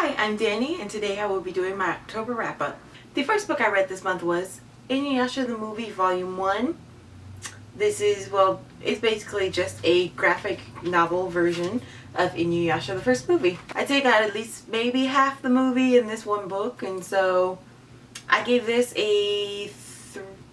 Hi, I'm Danny, and today I will be doing my October wrap-up. The first book I read this month was Inuyasha the Movie Volume 1. This is, well, it's basically just a graphic novel version of Inuyasha, the first movie. I take out at least maybe half the movie in this one book, and so I gave this a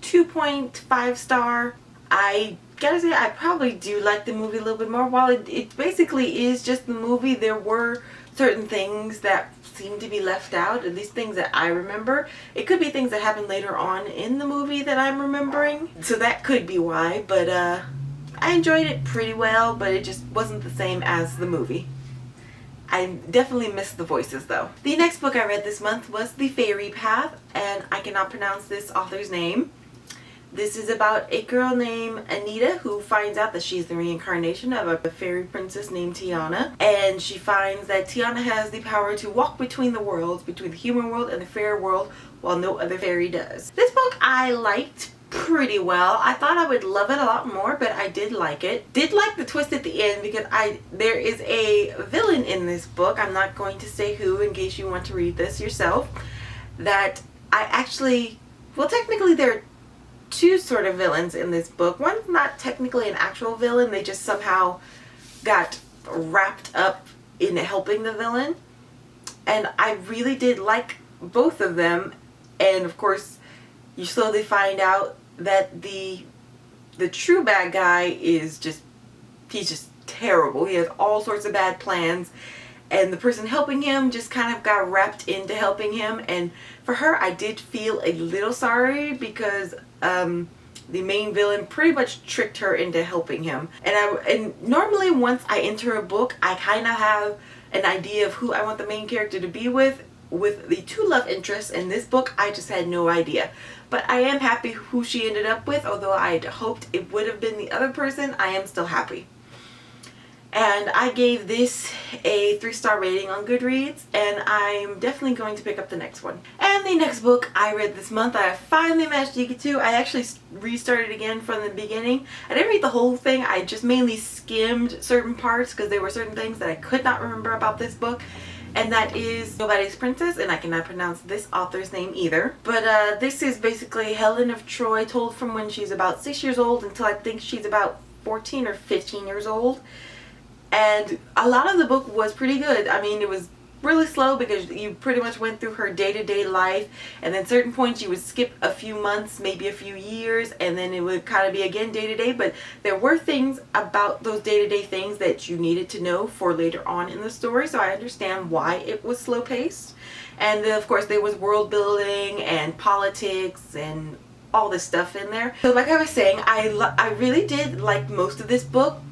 2.5 star. I gotta say, I probably do like the movie a little bit more. While it basically is just the movie, there were certain things that seem to be left out, at least things that I remember. It could be things that happened later on in the movie that I'm remembering, so that could be why, but I enjoyed it pretty well, but it just wasn't the same as the movie. I definitely missed the voices though. The next book I read this month was The Fairy Path, and I cannot pronounce this author's name. This is about a girl named Anita who finds out that she's the reincarnation of a fairy princess named Tiana. And she finds that Tiana has the power to walk between the worlds, between the human world and the fairy world, while no other fairy does. This book I liked pretty well. I thought I would love it a lot more, but I did like it. Did like the twist at the end because there is a villain in this book. I'm not going to say who in case you want to read this yourself. That I actually, well, technically there are two sort of villains in this book. One's not technically an actual villain, they just somehow got wrapped up in helping the villain, and I really did like both of them. And of course you slowly find out that the true bad guy is he's just terrible. He has all sorts of bad plans, and the person helping him just kind of got wrapped into helping him. And for her, I did feel a little sorry because the main villain pretty much tricked her into helping him. And normally once I enter a book, I kind of have an idea of who I want the main character to be with. With the two love interests in this book, I just had no idea. But I am happy who she ended up with, although I'd hoped it would have been the other person. I am still happy. And I gave this a 3-star rating on Goodreads, and I'm definitely going to pick up the next one. And the next book I read this month, I finally managed to get to. I actually restarted again from the beginning. I didn't read the whole thing. I just mainly skimmed certain parts because there were certain things that I could not remember about this book. And that is Nobody's Princess, and I cannot pronounce this author's name either. But this is basically Helen of Troy told from when she's about 6 years old until I think she's about 14 or 15 years old. And a lot of the book was pretty good. I mean, it was really slow because you pretty much went through her day-to-day life, and then certain points you would skip a few months, maybe a few years, and then it would kind of be again day-to-day. But there were things about those day-to-day things that you needed to know for later on in the story, so I understand why it was slow-paced. And then, of course, there was world building and politics and all this stuff in there. So like I was saying, I really did like most of this book.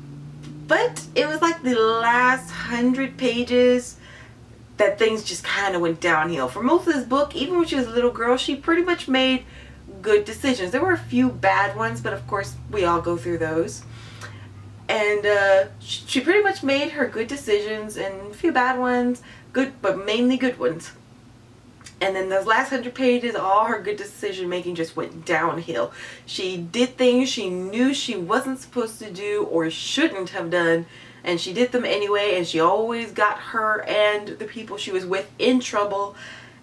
But it was like the last 100 pages that things just kind of went downhill. For most of this book, even when she was a little girl, she pretty much made good decisions. There were a few bad ones, but of course we all go through those. And she pretty much made her good decisions, and a few bad ones, good, but mainly good ones. And then those last 100 pages, all her good decision making just went downhill. She did things she knew she wasn't supposed to do or shouldn't have done, and she did them anyway, and she always got her and the people she was with in trouble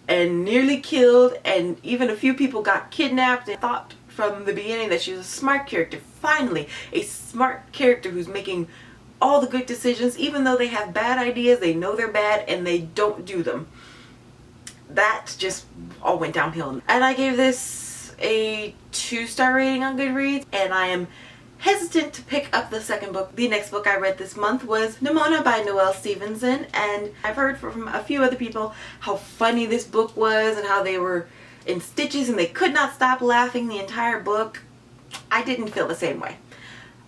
and nearly killed, and even a few people got kidnapped. And thought from the beginning that she was a smart character. Finally, a smart character who's making all the good decisions, even though they have bad ideas, they know they're bad, and they don't do them. That just all went downhill. And I gave this a 2-star rating on Goodreads, and I am hesitant to pick up the second book. The next book I read this month was Nimona by Noelle Stevenson, and I've heard from a few other people how funny this book was and how they were in stitches and they could not stop laughing the entire book. I didn't feel the same way.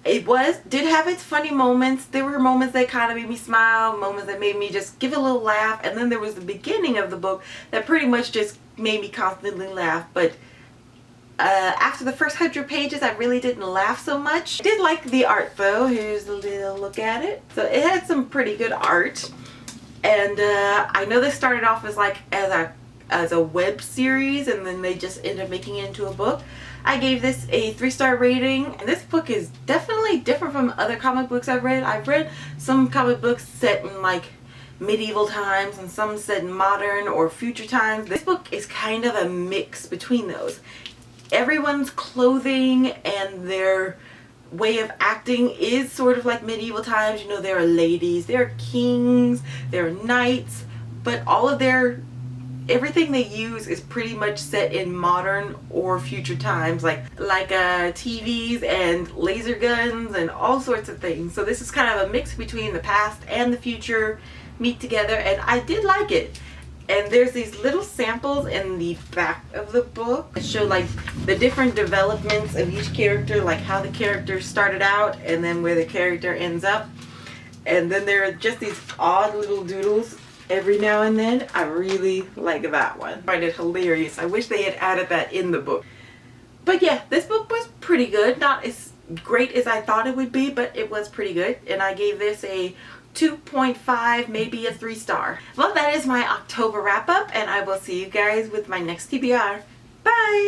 It did have its funny moments. There were moments that kind of made me smile, moments that made me just give a little laugh, and then there was the beginning of the book that pretty much just made me constantly laugh. But after the first 100 pages, I really didn't laugh so much. I did like the art though. Here's a little look at it. So it had some pretty good art, and I know this started off as a web series, and then they just ended up making it into a book. I gave this a 3-star rating, and this book is definitely different from other comic books I've read. I've read some comic books set in like medieval times and some set in modern or future times. This book is kind of a mix between those. Everyone's clothing and their way of acting is sort of like medieval times. You know, there are ladies, there are kings, there are knights, but all of everything they use is pretty much set in modern or future times, like TVs and laser guns and all sorts of things. So this is kind of a mix between the past and the future meet together, and I did like it. And there's these little samples in the back of the book that show like the different developments of each character, like how the character started out and then where the character ends up. And then there are just these odd little doodles every now and then. I really like that one. I find it hilarious. I wish they had added that in the book. But yeah, this book was pretty good. Not as great as I thought it would be, but it was pretty good. And I gave this a 2.5, maybe a 3-star. Well, that is my October wrap up, and I will see you guys with my next TBR. Bye!